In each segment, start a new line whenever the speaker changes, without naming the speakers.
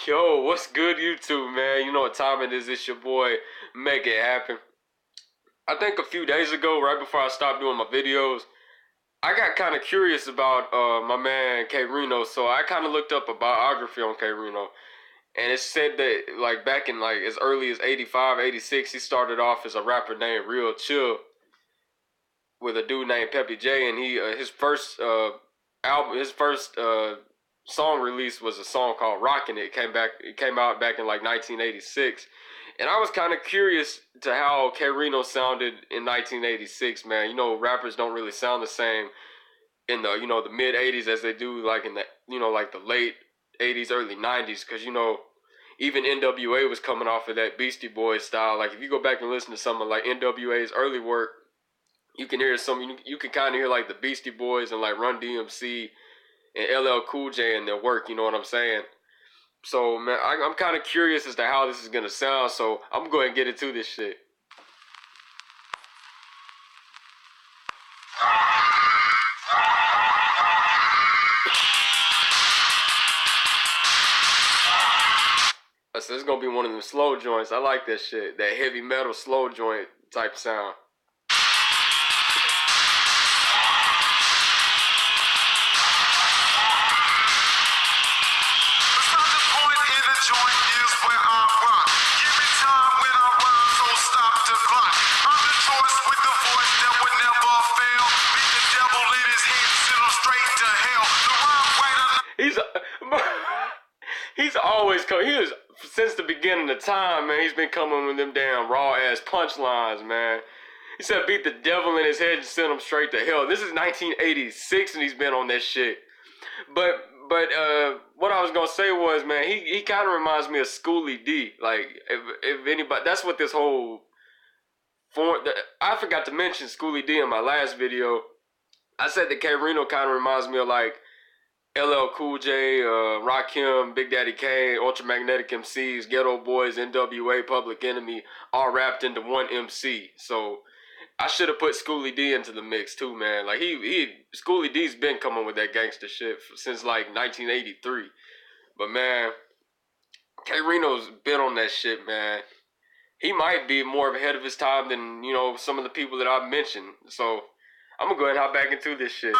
Yo, what's good, YouTube, man? You know what time it is. It's your boy, Make It Happen. I think a few days ago, right before I stopped doing my videos, I got kind of curious about my man, Rino. So I kind of looked up a biography on Rino. And it said that, like, back in, like, as early as 85, 86, he started off as a rapper named Real Chill with a dude named Peppy J. And his first album, his first song release was a song called Rockin. It came out back in like 1986, and I was kind of curious to how Rino sounded in 1986. Man, you know, rappers don't really sound the same in the the mid 80s as they do like in the like the late 80s, early 90s, because even NWA was coming off of that Beastie Boys style. Like if you go back and listen to some of like NWA's early work, you can hear you can kind of hear like the Beastie Boys and like Run DMC and LL Cool J in their work, you know what I'm saying? So, man, I'm kind of curious as to how this is going to sound, so I'm going to go ahead and get into this shit. So this is going to be one of them slow joints. I like that shit. That heavy metal slow joint type sound. He's always come. He was since the beginning of time, man. He's been coming with them damn raw ass punchlines, man. He said beat the devil in his head and send him straight to hell. This is 1986 and he's been on that shit. But what I was gonna say was, man, he kind of reminds me of Schoolie D. Like if anybody, that's what this whole I forgot to mention Schoolie D in my last video. I said that Rino kind of reminds me of like LL Cool J, Rockin, Big Daddy Kane, Ultramagnetic MCs, Ghetto Boys, NWA, Public Enemy, all wrapped into one MC. So I should have put Schoolie D into the mix too, man. Like Schoolie D's been coming with that gangster shit since like 1983. But man, Rino's been on that shit, man. He might be more ahead of his time than some of the people that I've mentioned. So I'm gonna go ahead and hop back into this shit.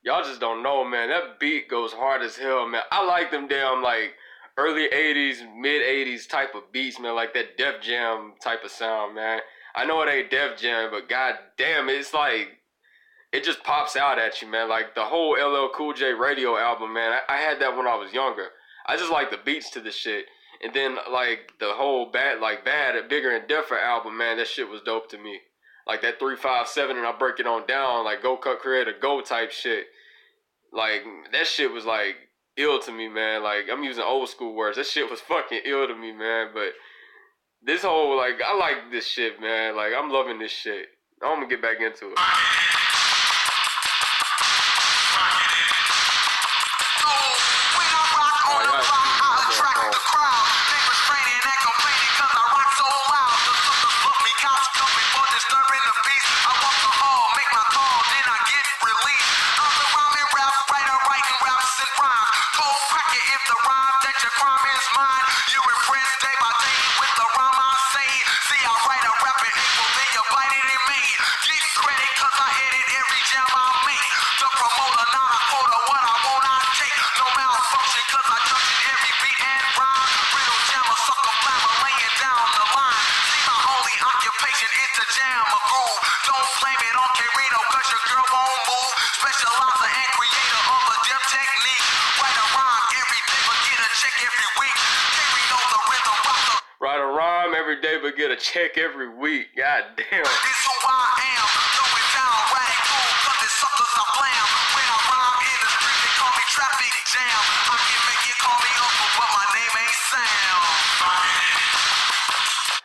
Y'all just don't know, man. That beat goes hard as hell, man. I like them damn, like, early 80s, mid 80s type of beats, man. Like that Def Jam type of sound, man. I know it ain't Def Jam, but god damn, it's like, it just pops out at you, man. Like the whole LL Cool J radio album, man. I had that when I was younger. I just like the beats to the shit. And then, like, the whole Bad, Bigger and Different album, man, that shit was dope to me. Like that 357, and I break it on down, like Go Cut Creator Go type shit. Like, that shit was, like, ill to me, man. Like, I'm using old school words. That shit was fucking ill to me, man. But this whole, like, I like this shit, man. Like, I'm loving this shit. I'm gonna get back into it.
Don't blame it on Rino, cause your girl won't move. Specializer and creator of a dip technique. Write a rhyme every day, but get a check every week. Rino, the rhythm rocker.
Write a rhyme every day, but get a check every week. God damn.
This who I am. Going down, rag cool, cause the suckers I blam. When I rhyme in the street, they call me traffic jam. I can make you call me uncle, but my name ain't Sam.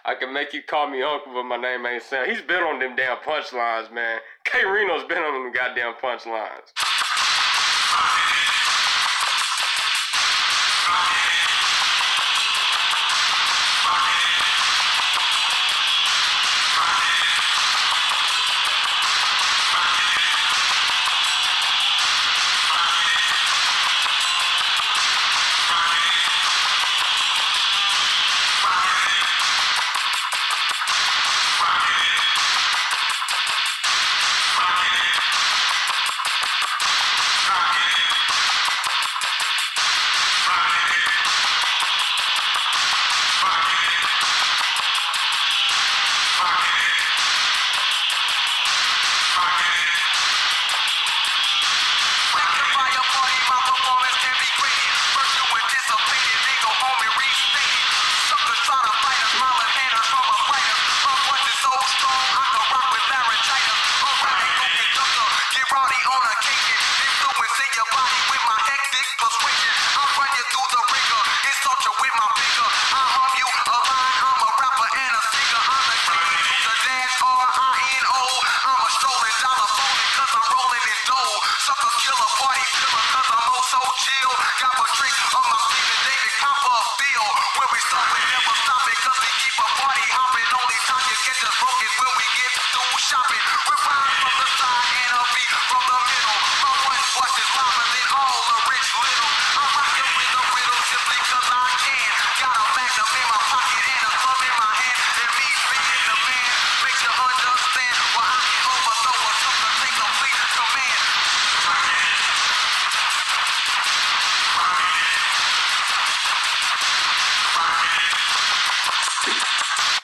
I can make you call me uncle, but my name ain't Sam. He's been on them damn punchlines, man. Rino's been on them goddamn punchlines.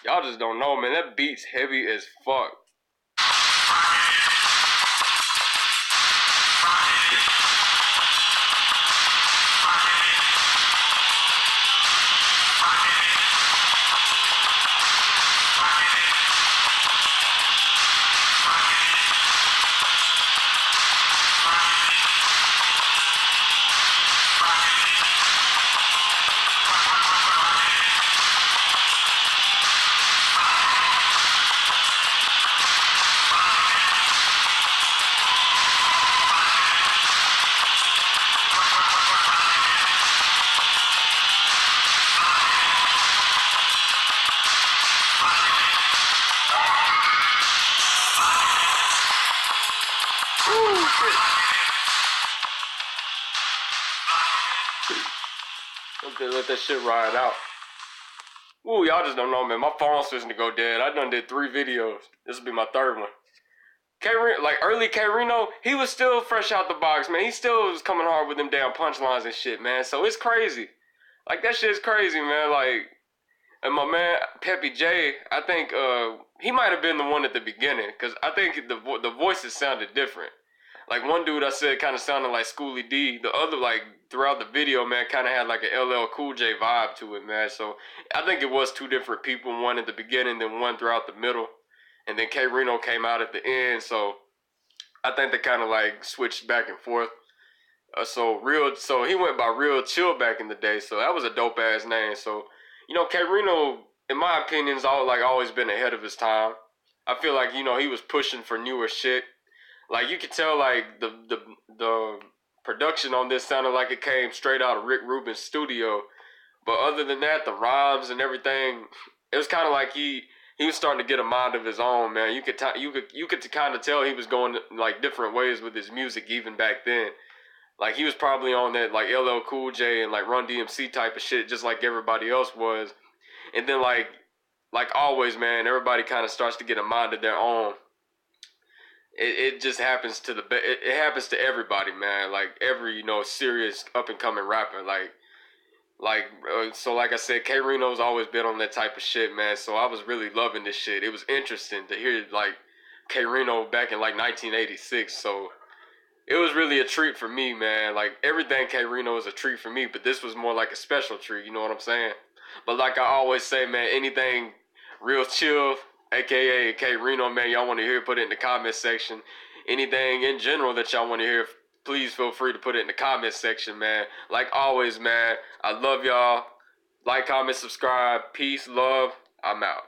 Y'all just don't know, man. That beat's heavy as fuck. Let that shit ride out. Ooh, y'all just don't know, man. My phone's switching to go dead. I done did 3 videos. This will be my 3rd one. Like early Rino, he was still fresh out the box, man. He still was coming hard with them damn punchlines and shit, man. So it's crazy. Like, that shit's crazy, man. Like, and my man Peppy J, I think he might have been the one at the beginning, because I think the voices sounded different. Like, one dude I said kind of sounded like Schoolie D. The other, like, throughout the video, man, kind of had like a LL Cool J vibe to it, man. So I think it was 2 different people, one at the beginning, then one throughout the middle. And then Rino came out at the end, so I think they kind of like switched back and forth. So he went by Real Chill back in the day, so that was a dope ass name. So, you know, Rino in my opinion, always been ahead of his time. I feel like he was pushing for newer shit. Like you could tell, like the production on this sounded like it came straight out of Rick Rubin's studio. But other than that, the rhymes and everything, it was kind of like he was starting to get a mind of his own, man. You could kind of tell he was going like different ways with his music even back then. Like he was probably on that like LL Cool J and like Run DMC type of shit, just like everybody else was. And then like always, man, everybody kind of starts to get a mind of their own. It just happens to it happens to everybody, man. Like every serious up and coming rapper, so like I said, K Reno's always been on that type of shit, man. So I was really loving this shit. It was interesting to hear like K Reno back in like 1986. So it was really a treat for me, man. Like everything K Reno is a treat for me, but this was more like a special treat. You know what I'm saying? But like I always say, man, anything real chill, aka K Reno, man, y'all want to hear, put it in the comment section. Anything in general that y'all want to hear, please feel free to put it in the comment section, man. Like always, man, I love y'all. Like, comment, subscribe. Peace, love. I'm out.